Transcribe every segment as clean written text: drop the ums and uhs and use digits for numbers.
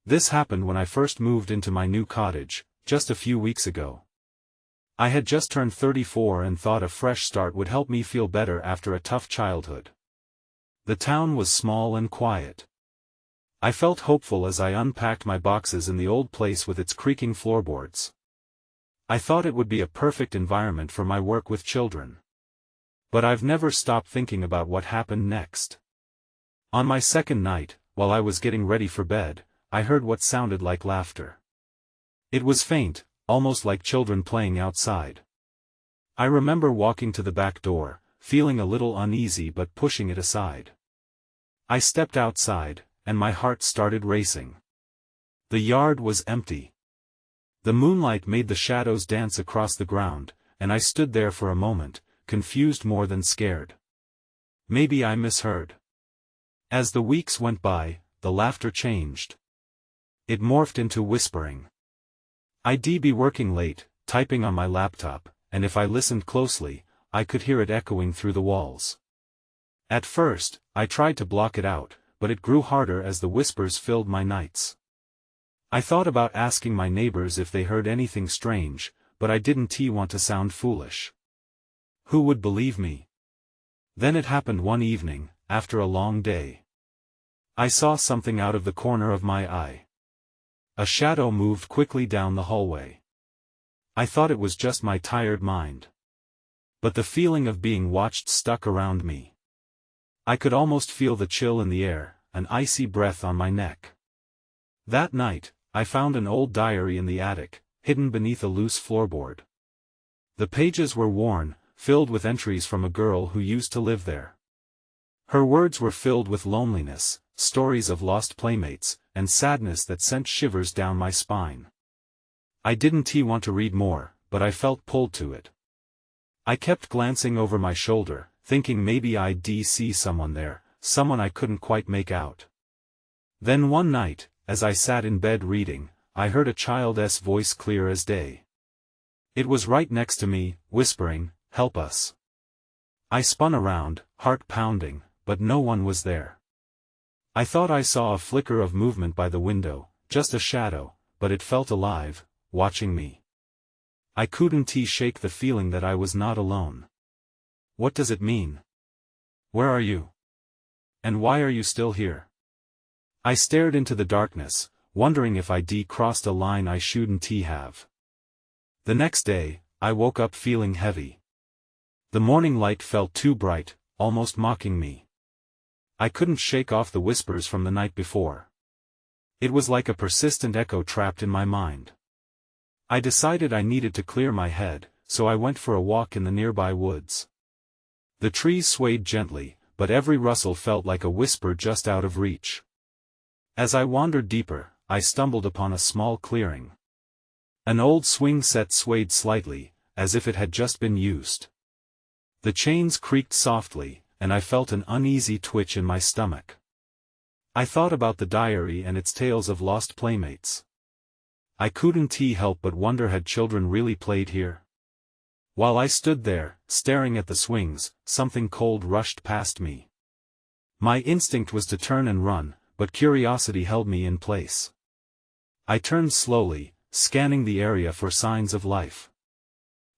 This happened when I first moved into my new cottage, just a few weeks ago. I had just turned 34 and thought a fresh start would help me feel better after a tough childhood. The town was small and quiet. I felt hopeful as I unpacked my boxes in the old place with its creaking floorboards. I thought it would be a perfect environment for my work with children. But I've never stopped thinking about what happened next. On my second night, while I was getting ready for bed, I heard what sounded like laughter. It was faint, almost like children playing outside. I remember walking to the back door, feeling a little uneasy but pushing it aside. I stepped outside, and my heart started racing. The yard was empty. The moonlight made the shadows dance across the ground, and I stood there for a moment, confused more than scared. Maybe I misheard. As the weeks went by, the laughter changed. It morphed into whispering. I'd be working late, typing on my laptop, and if I listened closely, I could hear it echoing through the walls. At first, I tried to block it out, but it grew harder as the whispers filled my nights. I thought about asking my neighbors if they heard anything strange, but I didn't want to sound foolish. Who would believe me? Then it happened one evening, after a long day. I saw something out of the corner of my eye. A shadow moved quickly down the hallway. I thought it was just my tired mind. But the feeling of being watched stuck around me. I could almost feel the chill in the air, an icy breath on my neck. That night, I found an old diary in the attic, hidden beneath a loose floorboard. The pages were worn, filled with entries from a girl who used to live there. Her words were filled with loneliness, stories of lost playmates, and sadness that sent shivers down my spine. I didn't want to read more, but I felt pulled to it. I kept glancing over my shoulder, thinking maybe I'd see someone there, someone I couldn't quite make out. Then one night, as I sat in bed reading, I heard a child's voice clear as day. It was right next to me, whispering, "Help us." I spun around, heart pounding, but no one was there. I thought I saw a flicker of movement by the window, just a shadow, but it felt alive, watching me. I couldn't shake the feeling that I was not alone. What does it mean? Where are you? And why are you still here? I stared into the darkness, wondering if I'd crossed a line I shouldn't have. The next day, I woke up feeling heavy. The morning light felt too bright, almost mocking me. I couldn't shake off the whispers from the night before. It was like a persistent echo trapped in my mind. I decided I needed to clear my head, so I went for a walk in the nearby woods. The trees swayed gently, but every rustle felt like a whisper just out of reach. As I wandered deeper, I stumbled upon a small clearing. An old swing set swayed slightly, as if it had just been used. The chains creaked softly, and I felt an uneasy twitch in my stomach. I thought about the diary and its tales of lost playmates. I couldn't help but wonder, had children really played here? While I stood there, staring at the swings, something cold rushed past me. My instinct was to turn and run, but curiosity held me in place. I turned slowly, scanning the area for signs of life.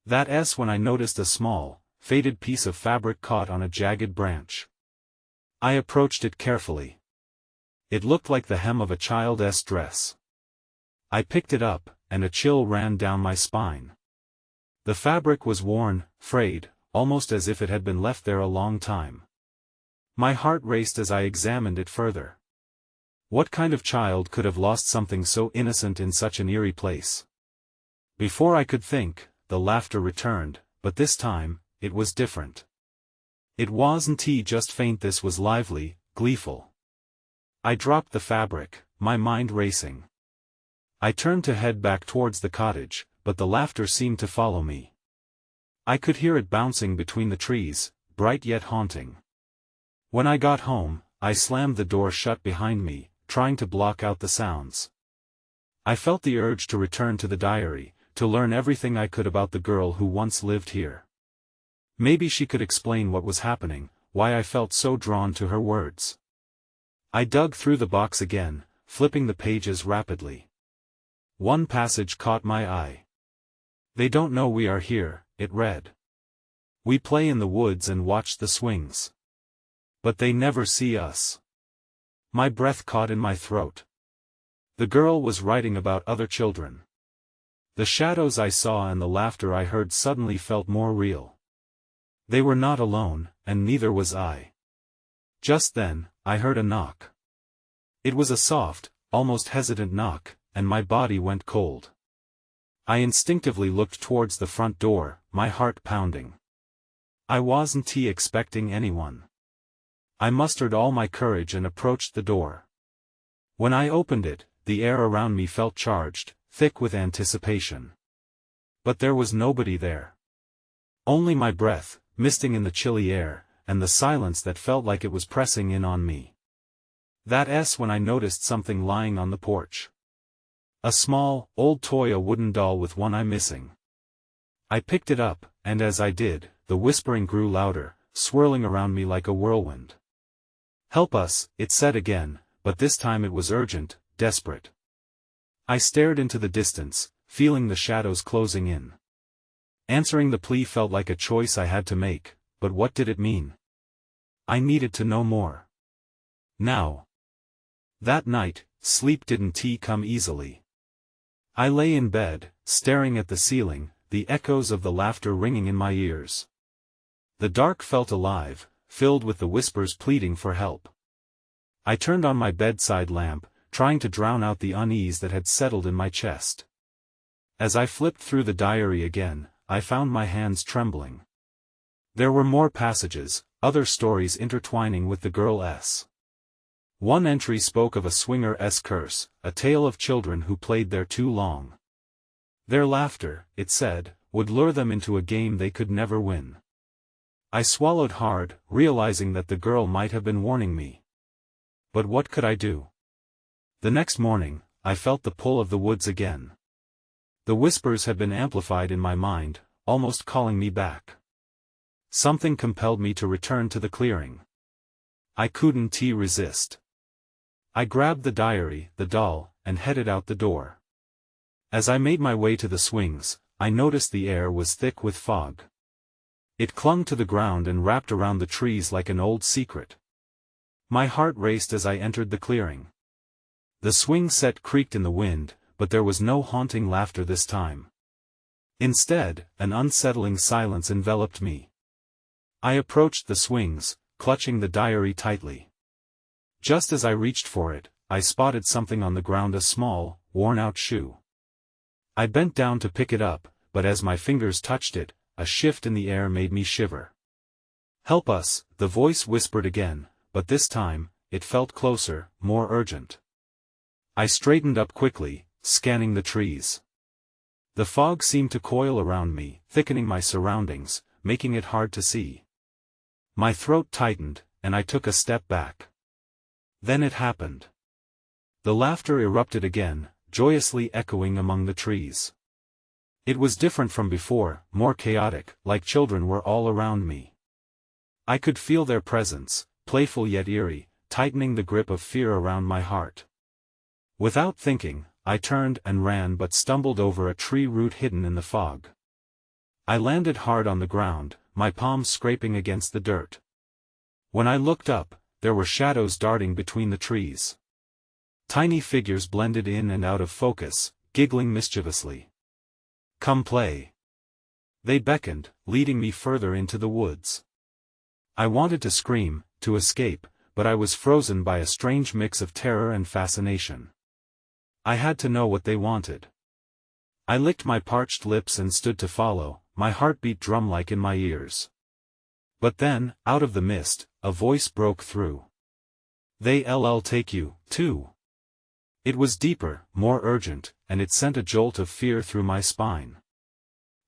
That's when I noticed a small, faded piece of fabric caught on a jagged branch. I approached it carefully. It looked like the hem of a child's dress. I picked it up, and a chill ran down my spine. The fabric was worn, frayed, almost as if it had been left there a long time. My heart raced as I examined it further. What kind of child could have lost something so innocent in such an eerie place? Before I could think, the laughter returned, but this time, it was different. It wasn't just faint, this was lively, gleeful. I dropped the fabric, my mind racing. I turned to head back towards the cottage, but the laughter seemed to follow me. I could hear it bouncing between the trees, bright yet haunting. When I got home, I slammed the door shut behind me, trying to block out the sounds. I felt the urge to return to the diary, to learn everything I could about the girl who once lived here. Maybe she could explain what was happening, why I felt so drawn to her words. I dug through the box again, flipping the pages rapidly. One passage caught my eye. "They don't know we are here," it read. "We play in the woods and watch the swings. But they never see us." My breath caught in my throat. The girl was writing about other children. The shadows I saw and the laughter I heard suddenly felt more real. They were not alone, and neither was I. Just then, I heard a knock. It was a soft, almost hesitant knock, and my body went cold. I instinctively looked towards the front door, my heart pounding. I wasn't expecting anyone. I mustered all my courage and approached the door. When I opened it, the air around me felt charged, thick with anticipation. But there was nobody there. Only my breath, misting in the chilly air, and the silence that felt like it was pressing in on me. That's when I noticed something lying on the porch. A small, old toy, a wooden doll with one eye missing. I picked it up, and as I did, the whispering grew louder, swirling around me like a whirlwind. "Help us," it said again, but this time it was urgent, desperate. I stared into the distance, feeling the shadows closing in. Answering the plea felt like a choice I had to make, but what did it mean? I needed to know more. Now. That night, sleep didn't come easily. I lay in bed, staring at the ceiling, the echoes of the laughter ringing in my ears. The dark felt alive, filled with the whispers pleading for help. I turned on my bedside lamp, trying to drown out the unease that had settled in my chest. As I flipped through the diary again, I found my hands trembling. There were more passages, other stories intertwining with the girl's. One entry spoke of a swinger's curse, a tale of children who played there too long. Their laughter, it said, would lure them into a game they could never win. I swallowed hard, realizing that the girl might have been warning me. But what could I do? The next morning, I felt the pull of the woods again. The whispers had been amplified in my mind, almost calling me back. Something compelled me to return to the clearing. I couldn't resist. I grabbed the diary, the doll, and headed out the door. As I made my way to the swings, I noticed the air was thick with fog. It clung to the ground and wrapped around the trees like an old secret. My heart raced as I entered the clearing. The swing set creaked in the wind, but there was no haunting laughter this time. Instead, an unsettling silence enveloped me. I approached the swings, clutching the diary tightly. Just as I reached for it, I spotted something on the ground, a small, worn-out shoe. I bent down to pick it up, but as my fingers touched it, a shift in the air made me shiver. "Help us," the voice whispered again, but this time, it felt closer, more urgent. I straightened up quickly, scanning the trees. The fog seemed to coil around me, thickening my surroundings, making it hard to see. My throat tightened, and I took a step back. Then it happened. The laughter erupted again, joyously echoing among the trees. It was different from before, more chaotic, like children were all around me. I could feel their presence, playful yet eerie, tightening the grip of fear around my heart. Without thinking, I turned and ran but stumbled over a tree root hidden in the fog. I landed hard on the ground, my palms scraping against the dirt. When I looked up, there were shadows darting between the trees. Tiny figures blended in and out of focus, giggling mischievously. "Come play." They beckoned, leading me further into the woods. I wanted to scream, to escape, but I was frozen by a strange mix of terror and fascination. I had to know what they wanted. I licked my parched lips and stood to follow, my heartbeat drum-like in my ears. But then, out of the mist, a voice broke through. "They'll take you, too." It was deeper, more urgent, and it sent a jolt of fear through my spine.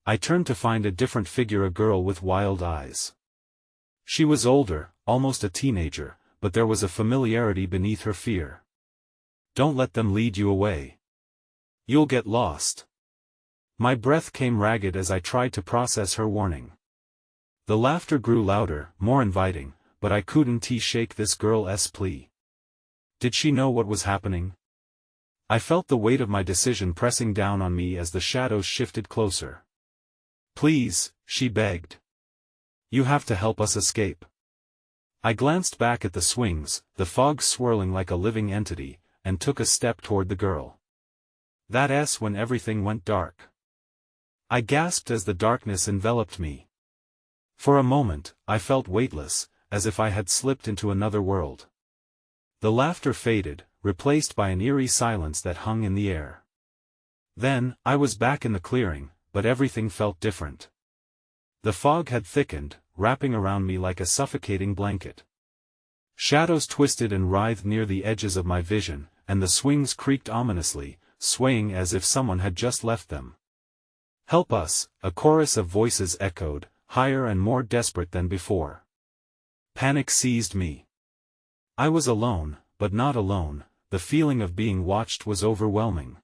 I turned to find a different figure, a girl with wild eyes. She was older, almost a teenager, but there was a familiarity beneath her fear. "Don't let them lead you away. You'll get lost." My breath came ragged as I tried to process her warning. The laughter grew louder, more inviting, but I couldn't shake this girl's plea. Did she know what was happening? I felt the weight of my decision pressing down on me as the shadows shifted closer. "Please," she begged. "You have to help us escape." I glanced back at the swings, the fog swirling like a living entity, and took a step toward the girl. That's when everything went dark. I gasped as the darkness enveloped me. For a moment, I felt weightless, as if I had slipped into another world. The laughter faded, replaced by an eerie silence that hung in the air. Then, I was back in the clearing, but everything felt different. The fog had thickened, wrapping around me like a suffocating blanket. Shadows twisted and writhed near the edges of my vision, and the swings creaked ominously, swaying as if someone had just left them. "Help us," a chorus of voices echoed, higher and more desperate than before. Panic seized me. I was alone, but not alone. The feeling of being watched was overwhelming.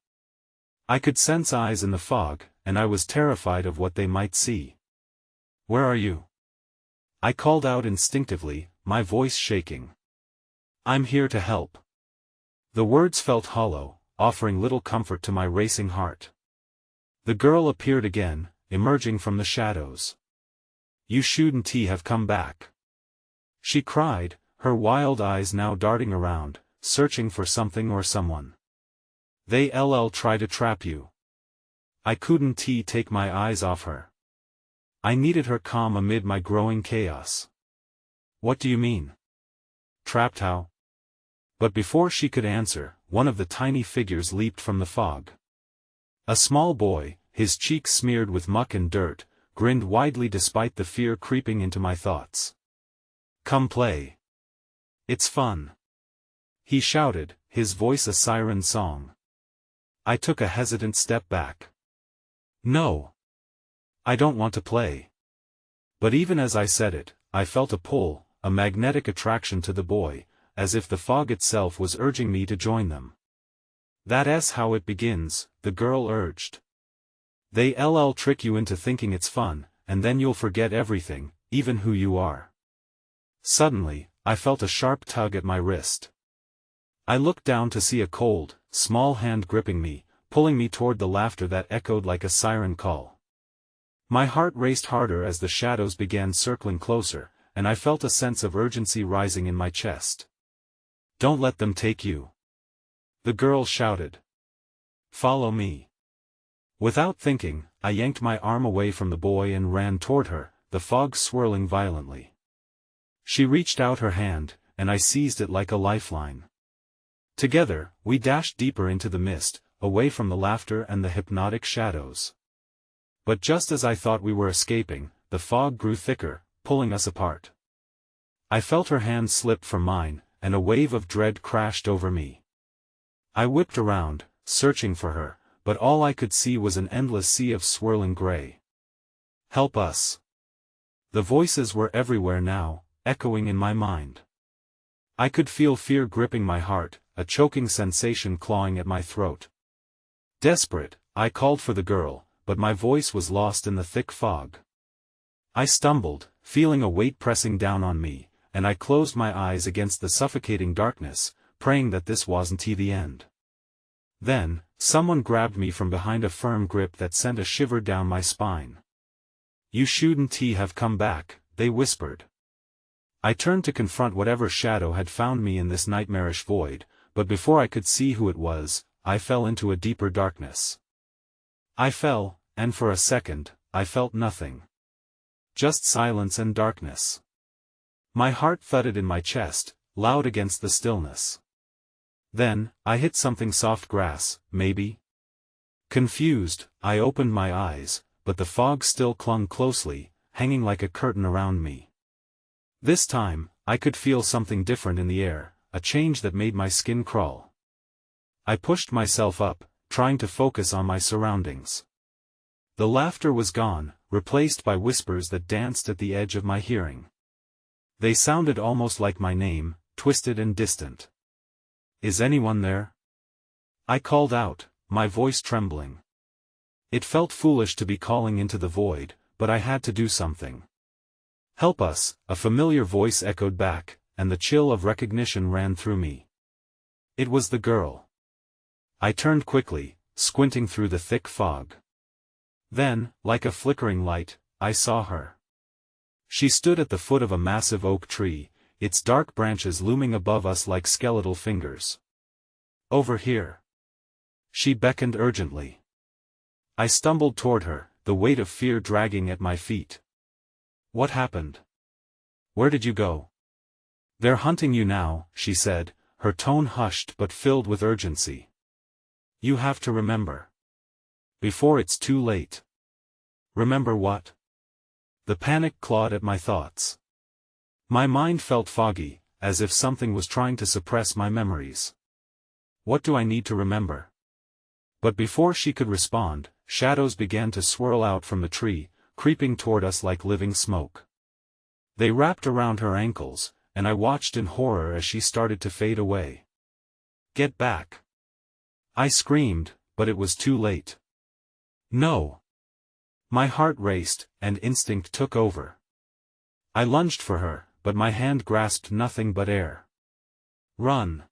I could sense eyes in the fog, and I was terrified of what they might see. "Where are you?" I called out instinctively, my voice shaking. "I'm here to help." The words felt hollow, offering little comfort to my racing heart. The girl appeared again, emerging from the shadows. "You shouldn't have come back," she cried, her wild eyes now darting around, searching for something or someone. "They'll try to trap you." I couldn't take my eyes off her. I needed her calm amid my growing chaos. "What do you mean? Trapped how?" But before she could answer, one of the tiny figures leaped from the fog. A small boy, his cheeks smeared with muck and dirt, grinned widely despite the fear creeping into my thoughts. "Come play. It's fun," he shouted, his voice a siren song. I took a hesitant step back. "No. I don't want to play." But even as I said it, I felt a pull, a magnetic attraction to the boy, as if the fog itself was urging me to join them. "That's how it begins," the girl urged. "They'll trick you into thinking it's fun, and then you'll forget everything, even who you are." Suddenly, I felt a sharp tug at my wrist. I looked down to see a cold, small hand gripping me, pulling me toward the laughter that echoed like a siren call. My heart raced harder as the shadows began circling closer, and I felt a sense of urgency rising in my chest. "Don't let them take you," the girl shouted. "Follow me." Without thinking, I yanked my arm away from the boy and ran toward her, the fog swirling violently. She reached out her hand, and I seized it like a lifeline. Together, we dashed deeper into the mist, away from the laughter and the hypnotic shadows. But just as I thought we were escaping, the fog grew thicker, pulling us apart. I felt her hand slip from mine, and a wave of dread crashed over me. I whipped around, searching for her, but all I could see was an endless sea of swirling gray. "Help us." The voices were everywhere now, echoing in my mind. I could feel fear gripping my heart, a choking sensation clawing at my throat. Desperate, I called for the girl, but my voice was lost in the thick fog. I stumbled, feeling a weight pressing down on me, and I closed my eyes against the suffocating darkness, praying that this wasn't the end. Then, someone grabbed me from behind a firm grip that sent a shiver down my spine. "You shouldn't have come back," they whispered. I turned to confront whatever shadow had found me in this nightmarish void, but before I could see who it was, I fell into a deeper darkness. I fell, and for a second, I felt nothing. Just silence and darkness. My heart thudded in my chest, loud against the stillness. Then, I hit something soft grass, maybe? Confused, I opened my eyes, but the fog still clung closely, hanging like a curtain around me. This time, I could feel something different in the air, a change that made my skin crawl. I pushed myself up, trying to focus on my surroundings. The laughter was gone, replaced by whispers that danced at the edge of my hearing. They sounded almost like my name, twisted and distant. "Is anyone there?" I called out, my voice trembling. It felt foolish to be calling into the void, but I had to do something. "Help us," a familiar voice echoed back, and the chill of recognition ran through me. It was the girl. I turned quickly, squinting through the thick fog. Then, like a flickering light, I saw her. She stood at the foot of a massive oak tree, its dark branches looming above us like skeletal fingers. "Over here." She beckoned urgently. I stumbled toward her, the weight of fear dragging at my feet. "What happened? Where did you go?" "They're hunting you now," she said, her tone hushed but filled with urgency. "You have to remember. Before it's too late." "Remember what?" The panic clawed at my thoughts. My mind felt foggy, as if something was trying to suppress my memories. "What do I need to remember?" But before she could respond, shadows began to swirl out from the tree, creeping toward us like living smoke. They wrapped around her ankles, and I watched in horror as she started to fade away. "Get back!" I screamed, but it was too late. "No!" My heart raced, and instinct took over. I lunged for her, but my hand grasped nothing but air. "Run!"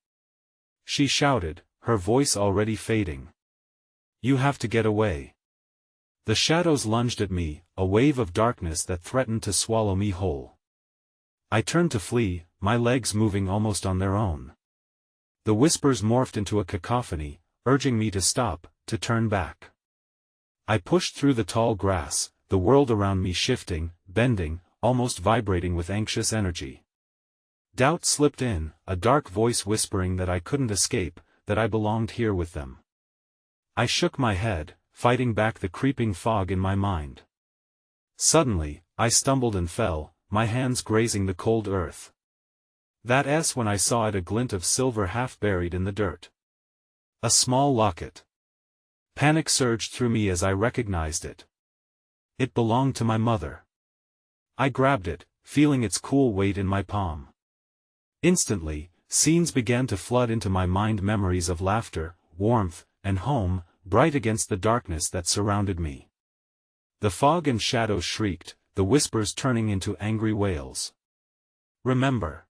she shouted, her voice already fading. "You have to get away." The shadows lunged at me, a wave of darkness that threatened to swallow me whole. I turned to flee, my legs moving almost on their own. The whispers morphed into a cacophony, urging me to stop, to turn back. I pushed through the tall grass, the world around me shifting, bending, almost vibrating with anxious energy. Doubt slipped in, a dark voice whispering that I couldn't escape, that I belonged here with them. I shook my head, fighting back the creeping fog in my mind. Suddenly, I stumbled and fell, my hands grazing the cold earth. That's when I saw it, a glint of silver half buried in the dirt. A small locket. Panic surged through me as I recognized it. It belonged to my mother. I grabbed it, feeling its cool weight in my palm. Instantly, scenes began to flood into my mind, memories of laughter, warmth, and home, bright against the darkness that surrounded me. The fog and shadows shrieked, the whispers turning into angry wails. "Remember."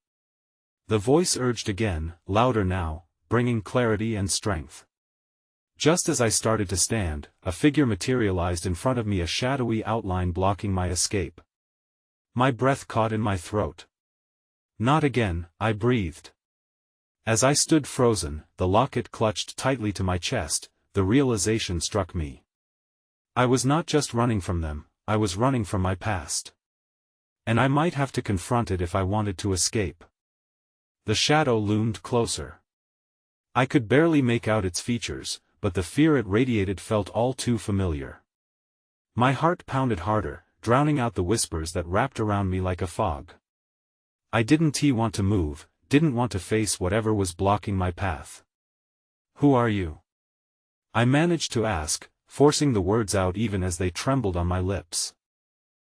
The voice urged again, louder now, bringing clarity and strength. Just as I started to stand, a figure materialized in front of me, a shadowy outline blocking my escape. My breath caught in my throat. "Not again," I breathed. As I stood frozen, the locket clutched tightly to my chest, the realization struck me. I was not just running from them, I was running from my past. And I might have to confront it if I wanted to escape. The shadow loomed closer. I could barely make out its features, but the fear it radiated felt all too familiar. My heart pounded harder, drowning out the whispers that wrapped around me like a fog. I didn't want to move, didn't want to face whatever was blocking my path. "Who are you?" I managed to ask, forcing the words out even as they trembled on my lips.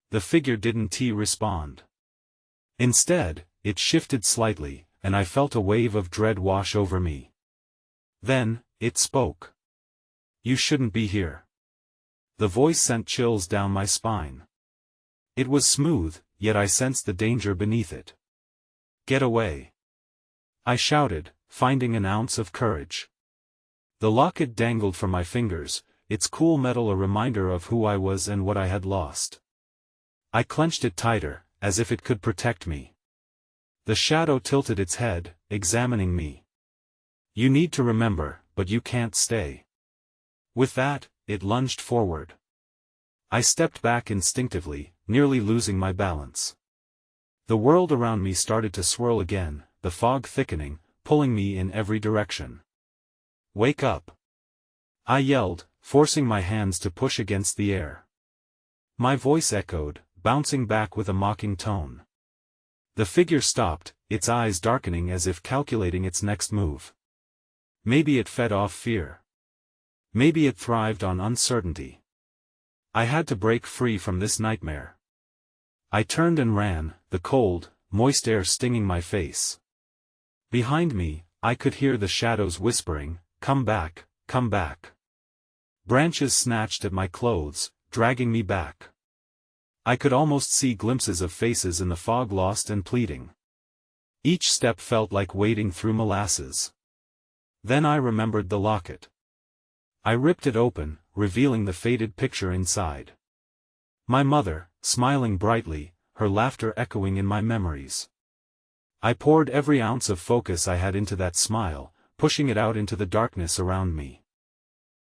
The figure didn't respond. Instead, it shifted slightly, and I felt a wave of dread wash over me. Then, it spoke. "You shouldn't be here." The voice sent chills down my spine. It was smooth, yet I sensed the danger beneath it. "Get away!" I shouted, finding an ounce of courage. The locket dangled from my fingers, its cool metal a reminder of who I was and what I had lost. I clenched it tighter, as if it could protect me. The shadow tilted its head, examining me. "You need to remember, but you can't stay." With that, it lunged forward. I stepped back instinctively, nearly losing my balance. The world around me started to swirl again, the fog thickening, pulling me in every direction. "Wake up!" I yelled, forcing my hands to push against the air. My voice echoed, bouncing back with a mocking tone. The figure stopped, its eyes darkening as if calculating its next move. Maybe it fed off fear. Maybe it thrived on uncertainty. I had to break free from this nightmare. I turned and ran, the cold, moist air stinging my face. Behind me, I could hear the shadows whispering, "Come back, come back." Branches snatched at my clothes, dragging me back. I could almost see glimpses of faces in the fog, lost and pleading. Each step felt like wading through molasses. Then I remembered the locket. I ripped it open, revealing the faded picture inside. My mother, smiling brightly, her laughter echoing in my memories. I poured every ounce of focus I had into that smile, pushing it out into the darkness around me.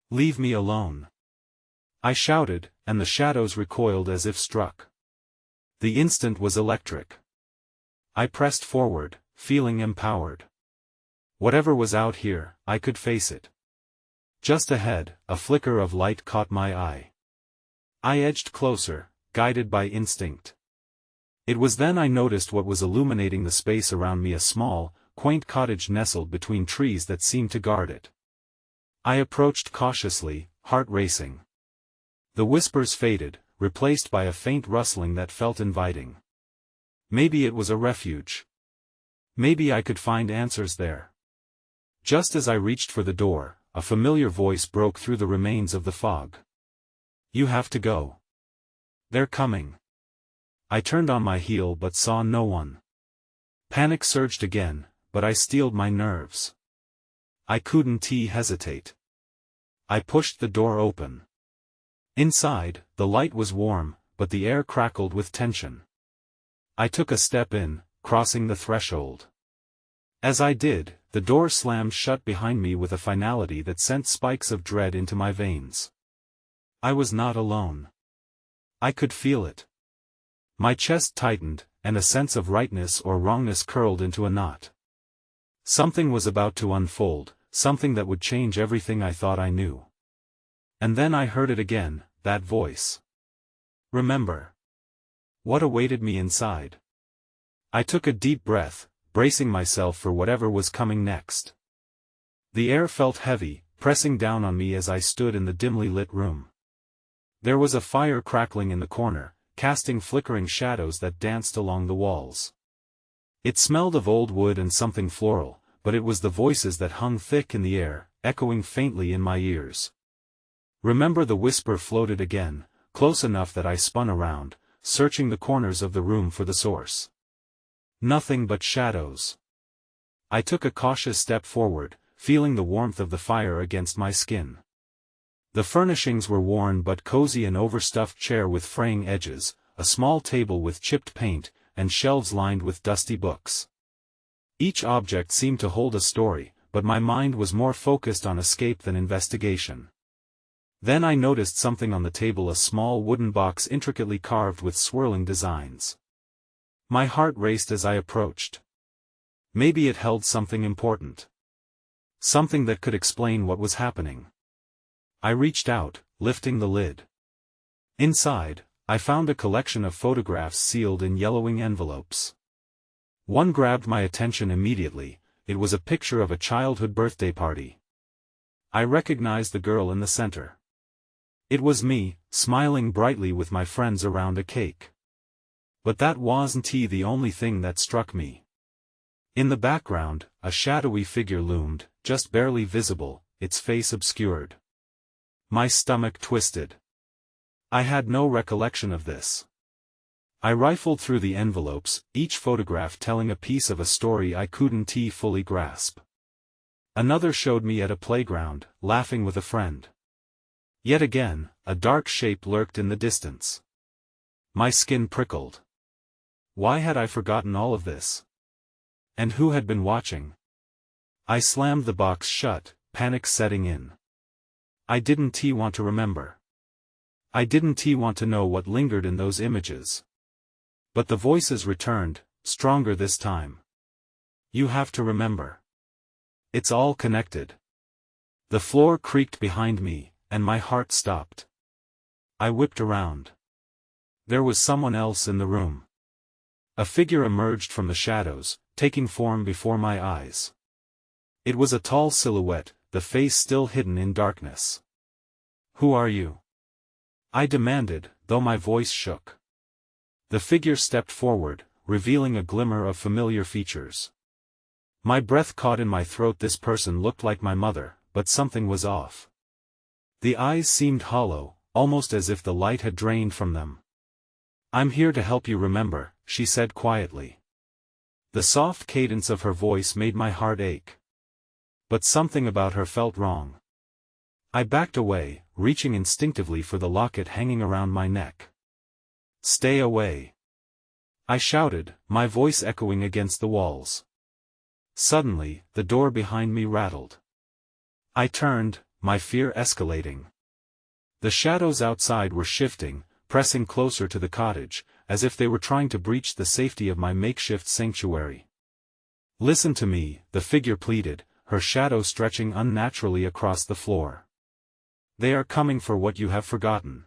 "Leave me alone!" I shouted, and the shadows recoiled as if struck. The instant was electric. I pressed forward, feeling empowered. Whatever was out here, I could face it. Just ahead, a flicker of light caught my eye. I edged closer, guided by instinct. It was then I noticed what was illuminating the space around me, a small, quaint cottage nestled between trees that seemed to guard it. I approached cautiously, heart racing. The whispers faded, replaced by a faint rustling that felt inviting. Maybe it was a refuge. Maybe I could find answers there. Just as I reached for the door, a familiar voice broke through the remains of the fog. "You have to go. They're coming." I turned on my heel but saw no one. Panic surged again, but I steeled my nerves. I couldn't hesitate. I pushed the door open. Inside, the light was warm, but the air crackled with tension. I took a step in, crossing the threshold. As I did, the door slammed shut behind me with a finality that sent spikes of dread into my veins. I was not alone. I could feel it. My chest tightened, and a sense of rightness or wrongness curled into a knot. Something was about to unfold, something that would change everything I thought I knew. And then I heard it again, that voice. "Remember." What awaited me inside? I took a deep breath, bracing myself for whatever was coming next. The air felt heavy, pressing down on me as I stood in the dimly lit room. There was a fire crackling in the corner, casting flickering shadows that danced along the walls. It smelled of old wood and something floral, but it was the voices that hung thick in the air, echoing faintly in my ears. "Remember," the whisper floated again, close enough that I spun around, searching the corners of the room for the source. Nothing but shadows. I took a cautious step forward, feeling the warmth of the fire against my skin. The furnishings were worn but cozy, an overstuffed chair with fraying edges, a small table with chipped paint, and shelves lined with dusty books. Each object seemed to hold a story, but my mind was more focused on escape than investigation. Then I noticed something on the table, a small wooden box intricately carved with swirling designs. My heart raced as I approached. Maybe it held something important. Something that could explain what was happening. I reached out, lifting the lid. Inside, I found a collection of photographs sealed in yellowing envelopes. One grabbed my attention immediately. It was a picture of a childhood birthday party. I recognized the girl in the center. It was me, smiling brightly with my friends around a cake. But that wasn't the only thing that struck me. In the background, a shadowy figure loomed, just barely visible, its face obscured. My stomach twisted. I had no recollection of this. I rifled through the envelopes, each photograph telling a piece of a story I couldn't fully grasp. Another showed me at a playground, laughing with a friend. Yet again, a dark shape lurked in the distance. My skin prickled. Why had I forgotten all of this? And who had been watching? I slammed the box shut, panic setting in. I didn't want to remember. I didn't want to know what lingered in those images. But the voices returned, stronger this time. "You have to remember. It's all connected." The floor creaked behind me, and my heart stopped. I whipped around. There was someone else in the room. A figure emerged from the shadows, taking form before my eyes. It was a tall silhouette, the face still hidden in darkness. "Who are you?" I demanded, though my voice shook. The figure stepped forward, revealing a glimmer of familiar features. My breath caught in my throat. This person looked like my mother, but something was off. The eyes seemed hollow, almost as if the light had drained from them. "I'm here to help you remember," she said quietly. The soft cadence of her voice made my heart ache. But something about her felt wrong. I backed away, reaching instinctively for the locket hanging around my neck. "Stay away!" I shouted, my voice echoing against the walls. Suddenly, the door behind me rattled. I turned, my fear escalating. The shadows outside were shifting, pressing closer to the cottage, as if they were trying to breach the safety of my makeshift sanctuary. "Listen to me," the figure pleaded, her shadow stretching unnaturally across the floor. "They are coming for what you have forgotten."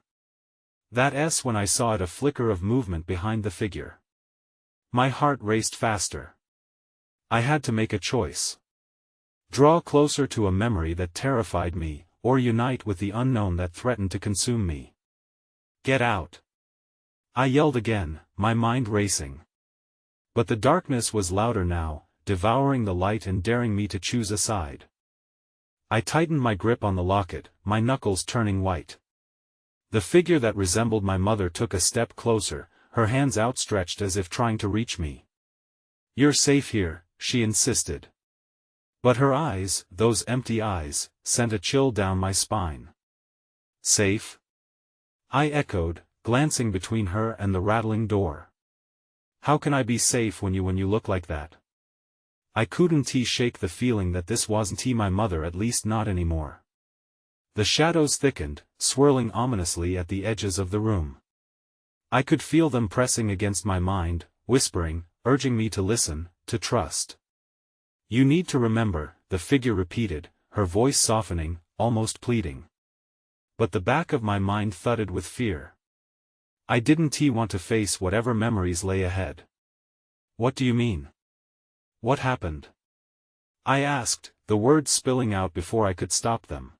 That's when I saw a flicker of movement behind the figure. My heart raced faster. I had to make a choice. Draw closer to a memory that terrified me, or unite with the unknown that threatened to consume me. "Get out!" I yelled again, my mind racing. But the darkness was louder now, devouring the light and daring me to choose a side. I tightened my grip on the locket, my knuckles turning white. The figure that resembled my mother took a step closer, her hands outstretched as if trying to reach me. "You're safe here," she insisted. But her eyes, those empty eyes, sent a chill down my spine. "Safe?" I echoed, glancing between her and the rattling door. "How can I be safe when you look like that?" I couldn't shake the feeling that this wasn't my mother, at least not anymore. The shadows thickened, swirling ominously at the edges of the room. I could feel them pressing against my mind, whispering, urging me to listen, to trust. "You need to remember," the figure repeated, her voice softening, almost pleading. But the back of my mind thudded with fear. I didn't want to face whatever memories lay ahead. "What do you mean? What happened?" I asked, the words spilling out before I could stop them.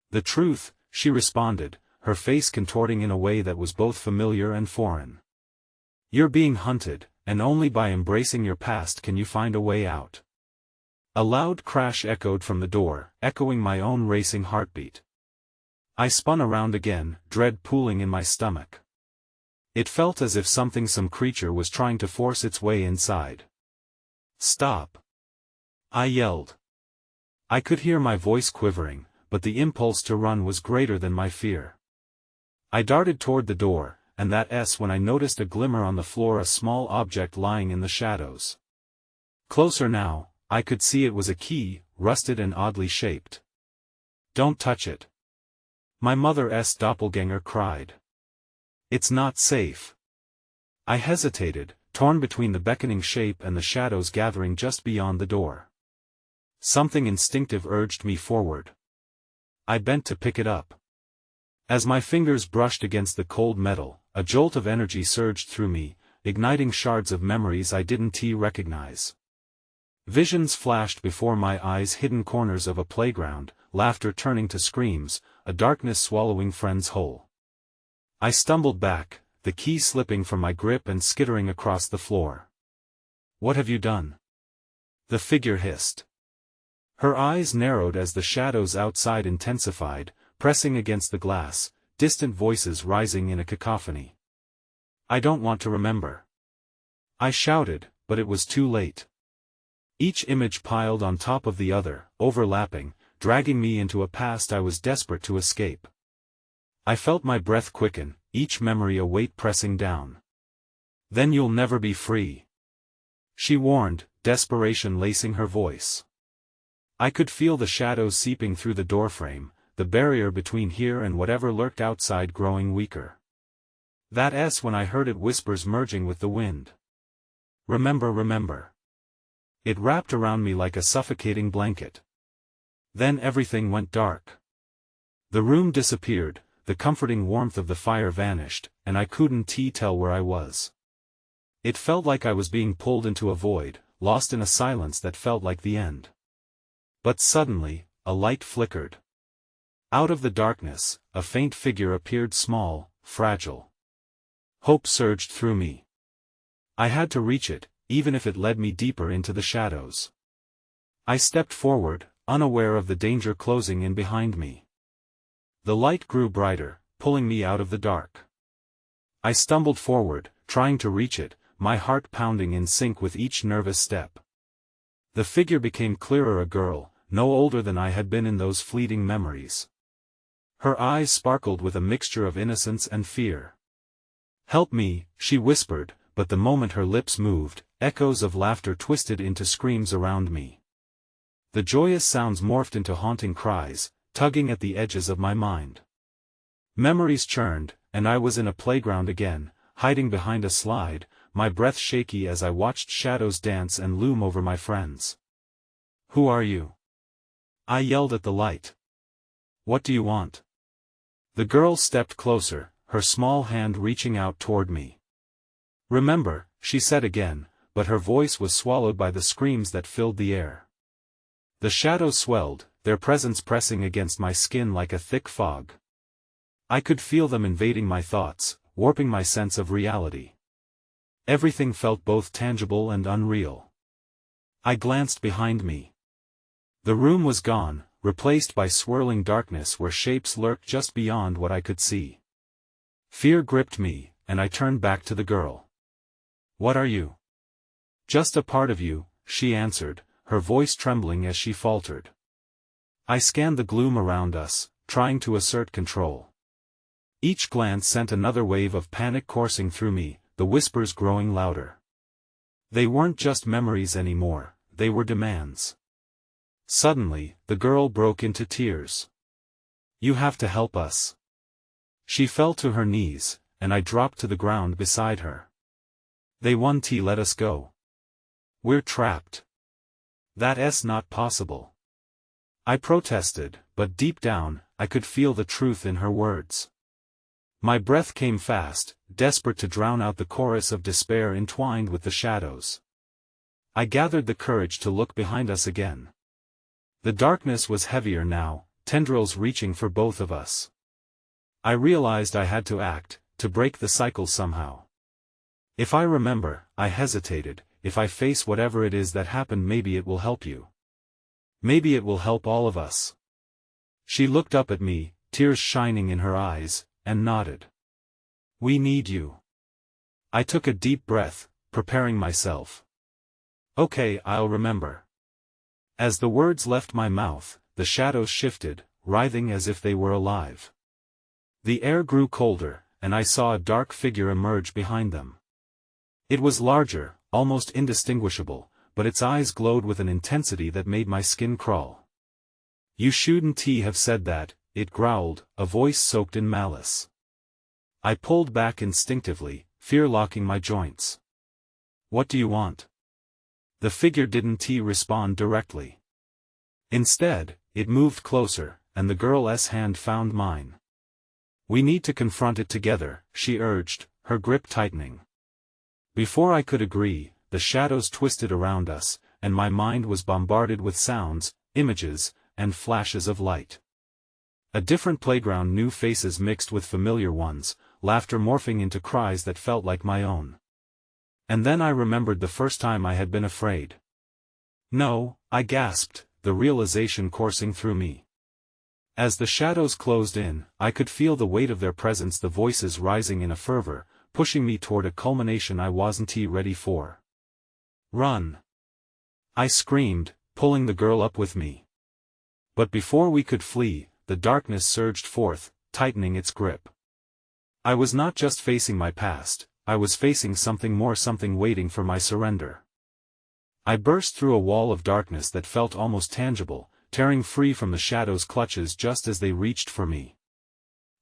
"The truth," she responded, her face contorting in a way that was both familiar and foreign. "You're being hunted, and only by embracing your past can you find a way out." A loud crash echoed from the door, echoing my own racing heartbeat. I spun around again, dread pooling in my stomach. It felt as if some creature was trying to force its way inside. "Stop!" I yelled. I could hear my voice quivering, but the impulse to run was greater than my fear. I darted toward the door, and that's when I noticed a glimmer on the floor, a small object lying in the shadows. Closer now, I could see it was a key, rusted and oddly shaped. "Don't touch it!" My mother's doppelganger cried. "It's not safe." I hesitated, torn between the beckoning shape and the shadows gathering just beyond the door. Something instinctive urged me forward. I bent to pick it up. As my fingers brushed against the cold metal, a jolt of energy surged through me, igniting shards of memories I didn't recognize. Visions flashed before my eyes, hidden corners of a playground, laughter turning to screams, a darkness swallowing friends whole. I stumbled back, the key slipping from my grip and skittering across the floor. "What have you done?" the figure hissed. Her eyes narrowed as the shadows outside intensified, pressing against the glass, distant voices rising in a cacophony. "I don't want to remember." I shouted, but it was too late. Each image piled on top of the other, overlapping, dragging me into a past I was desperate to escape. I felt my breath quicken, each memory a weight pressing down. "Then you'll never be free," she warned, desperation lacing her voice. I could feel the shadows seeping through the doorframe, the barrier between here and whatever lurked outside growing weaker. That's when I heard it, whispers merging with the wind. "Remember, remember." It wrapped around me like a suffocating blanket. Then everything went dark. The room disappeared, the comforting warmth of the fire vanished, and I couldn't tell where I was. It felt like I was being pulled into a void, lost in a silence that felt like the end. But suddenly, a light flickered. Out of the darkness, a faint figure appeared, small, fragile. Hope surged through me. I had to reach it, even if it led me deeper into the shadows. I stepped forward, unaware of the danger closing in behind me. The light grew brighter, pulling me out of the dark. I stumbled forward, trying to reach it, my heart pounding in sync with each nervous step. The figure became clearer, a girl, no older than I had been in those fleeting memories. Her eyes sparkled with a mixture of innocence and fear. "Help me," she whispered, but the moment her lips moved, echoes of laughter twisted into screams around me. The joyous sounds morphed into haunting cries, tugging at the edges of my mind. Memories churned, and I was in a playground again, hiding behind a slide, my breath shaky as I watched shadows dance and loom over my friends. "Who are you?" I yelled at the light. "What do you want?" The girl stepped closer, her small hand reaching out toward me. "Remember," she said again, but her voice was swallowed by the screams that filled the air. The shadows swelled, their presence pressing against my skin like a thick fog. I could feel them invading my thoughts, warping my sense of reality. Everything felt both tangible and unreal. I glanced behind me. The room was gone, replaced by swirling darkness where shapes lurked just beyond what I could see. Fear gripped me, and I turned back to the girl. "What are you?" "Just a part of you," she answered, her voice trembling as she faltered. I scanned the gloom around us, trying to assert control. Each glance sent another wave of panic coursing through me, the whispers growing louder. They weren't just memories anymore, they were demands. Suddenly, the girl broke into tears. "You have to help us." She fell to her knees, and I dropped to the ground beside her. "They won't let us go. We're trapped." "That's not possible." I protested, but deep down, I could feel the truth in her words. My breath came fast, desperate to drown out the chorus of despair entwined with the shadows. I gathered the courage to look behind us again. The darkness was heavier now, tendrils reaching for both of us. I realized I had to act, to break the cycle somehow. "If I remember," I hesitated, "if I face whatever it is that happened, maybe it will help you. Maybe it will help all of us." She looked up at me, tears shining in her eyes, and nodded. "We need you." I took a deep breath, preparing myself. "Okay, I'll remember." As the words left my mouth, the shadows shifted, writhing as if they were alive. The air grew colder, and I saw a dark figure emerge behind them. It was larger, almost indistinguishable, but its eyes glowed with an intensity that made my skin crawl. "You shouldn't have said that," it growled, a voice soaked in malice. I pulled back instinctively, fear locking my joints. "What do you want?" The figure didn't respond directly. Instead, it moved closer, and the girl's hand found mine. "We need to confront it together," she urged, her grip tightening. Before I could agree, the shadows twisted around us, and my mind was bombarded with sounds, images, and flashes of light. A different playground, new faces mixed with familiar ones, laughter morphing into cries that felt like my own. And then I remembered the first time I had been afraid. "No," I gasped, the realization coursing through me. As the shadows closed in, I could feel the weight of their presence, the voices rising in a fervor, pushing me toward a culmination I wasn't ready for. "Run!" I screamed, pulling the girl up with me. But before we could flee, the darkness surged forth, tightening its grip. I was not just facing my past, I was facing something more, something waiting for my surrender. I burst through a wall of darkness that felt almost tangible, tearing free from the shadows' clutches just as they reached for me.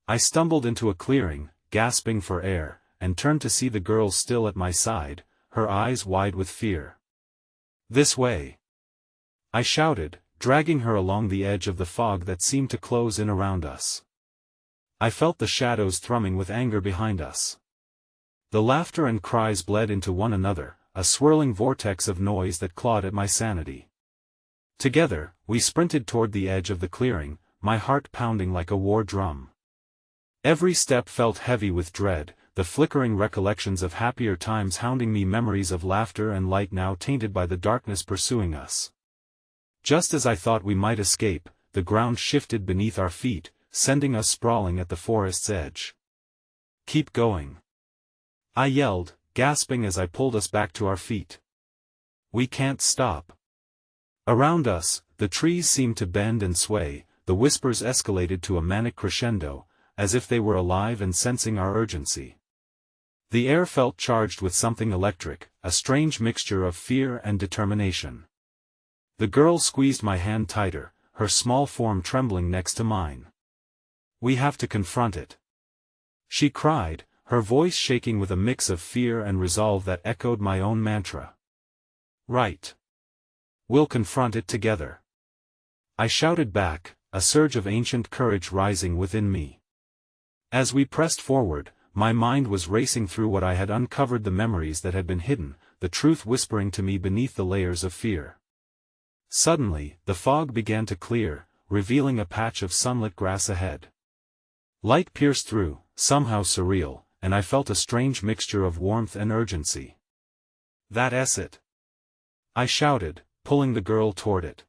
I stumbled into a clearing, gasping for air, and turned to see the girl still at my side, her eyes wide with fear. "This way!" I shouted, dragging her along the edge of the fog that seemed to close in around us. I felt the shadows thrumming with anger behind us. The laughter and cries bled into one another, a swirling vortex of noise that clawed at my sanity. Together, we sprinted toward the edge of the clearing, my heart pounding like a war drum. Every step felt heavy with dread, the flickering recollections of happier times hounding me, memories of laughter and light now tainted by the darkness pursuing us. Just as I thought we might escape, the ground shifted beneath our feet, sending us sprawling at the forest's edge. "Keep going!" I yelled, gasping as I pulled us back to our feet. "We can't stop." Around us, the trees seemed to bend and sway, the whispers escalated to a manic crescendo, as if they were alive and sensing our urgency. The air felt charged with something electric, a strange mixture of fear and determination. The girl squeezed my hand tighter, her small form trembling next to mine. "We have to confront it," she cried, her voice shaking with a mix of fear and resolve that echoed my own mantra. "Right. We'll confront it together," I shouted back, a surge of ancient courage rising within me. As we pressed forward, my mind was racing through what I had uncovered, the memories that had been hidden, the truth whispering to me beneath the layers of fear. Suddenly, the fog began to clear, revealing a patch of sunlit grass ahead. Light pierced through, somehow surreal, and I felt a strange mixture of warmth and urgency. "That's it," I shouted, pulling the girl toward it.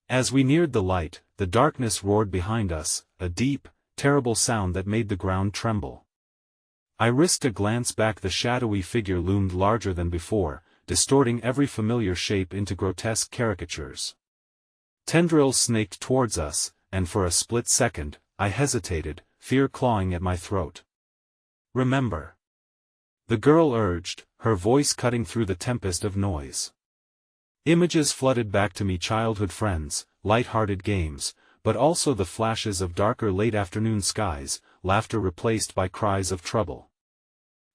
As we neared the light, the darkness roared behind us, a deep, terrible sound that made the ground tremble. I risked a glance back. The shadowy figure loomed larger than before, distorting every familiar shape into grotesque caricatures. Tendrils snaked towards us, and for a split second, I hesitated, fear clawing at my throat. "Remember," the girl urged, her voice cutting through the tempest of noise. Images flooded back to me, childhood friends, light-hearted games, but also the flashes of darker late-afternoon skies, laughter replaced by cries of trouble.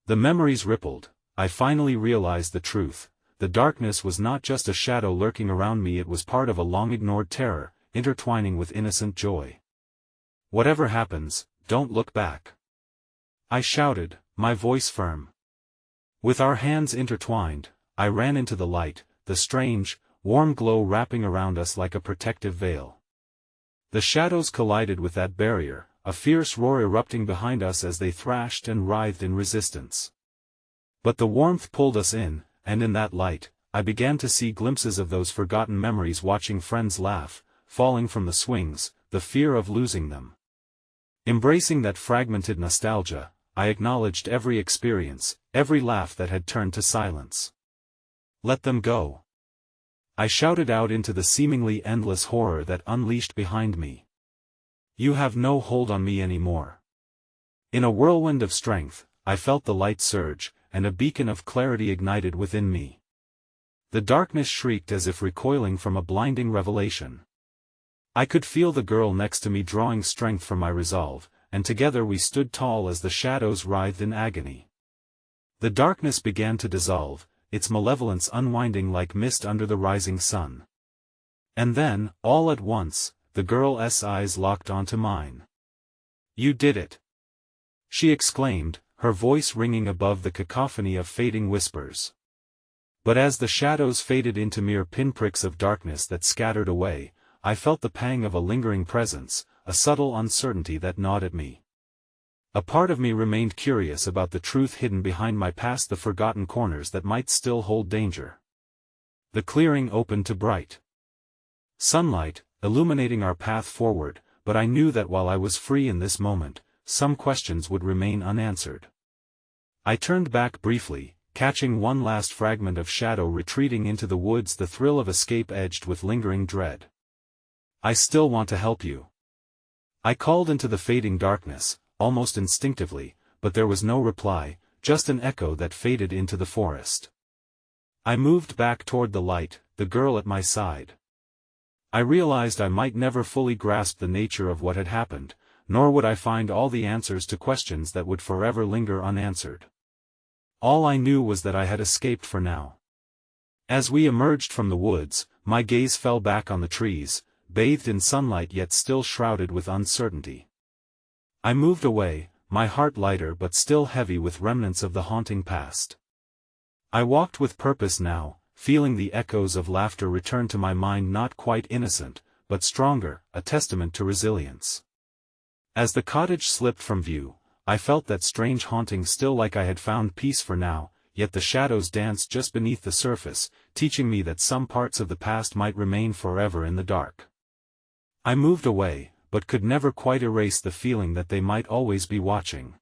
The memories rippled. I finally realized the truth. The darkness was not just a shadow lurking around me, it was part of a long-ignored terror, intertwining with innocent joy. "Whatever happens, don't look back," I shouted, my voice firm. With our hands intertwined, I ran into the light, the strange, warm glow wrapping around us like a protective veil. The shadows collided with that barrier, a fierce roar erupting behind us as they thrashed and writhed in resistance. But the warmth pulled us in, and in that light, I began to see glimpses of those forgotten memories, watching friends laugh, falling from the swings, the fear of losing them. Embracing that fragmented nostalgia, I acknowledged every experience, every laugh that had turned to silence. "Let them go," I shouted out into the seemingly endless horror that unleashed behind me. "You have no hold on me anymore." In a whirlwind of strength, I felt the light surge, and a beacon of clarity ignited within me. The darkness shrieked as if recoiling from a blinding revelation. I could feel the girl next to me drawing strength from my resolve, and together we stood tall as the shadows writhed in agony. The darkness began to dissolve, its malevolence unwinding like mist under the rising sun. And then, all at once, the girl's eyes locked onto mine. "You did it!" she exclaimed, her voice ringing above the cacophony of fading whispers. But as the shadows faded into mere pinpricks of darkness that scattered away, I felt the pang of a lingering presence, a subtle uncertainty that gnawed at me. A part of me remained curious about the truth hidden behind my past, the forgotten corners that might still hold danger. The clearing opened to bright sunlight, illuminating our path forward, but I knew that while I was free in this moment, some questions would remain unanswered. I turned back briefly, catching one last fragment of shadow retreating into the woods, the thrill of escape edged with lingering dread. "I still want to help you," I called into the fading darkness, almost instinctively, but there was no reply, just an echo that faded into the forest. I moved back toward the light, the girl at my side. I realized I might never fully grasp the nature of what had happened, nor would I find all the answers to questions that would forever linger unanswered. All I knew was that I had escaped for now. As we emerged from the woods, my gaze fell back on the trees, bathed in sunlight yet still shrouded with uncertainty. I moved away, my heart lighter but still heavy with remnants of the haunting past. I walked with purpose now, feeling the echoes of laughter return to my mind, not quite innocent, but stronger, a testament to resilience. As the cottage slipped from view, I felt that strange haunting still, like I had found peace for now, yet the shadows danced just beneath the surface, teaching me that some parts of the past might remain forever in the dark. I moved away, but could never quite erase the feeling that they might always be watching.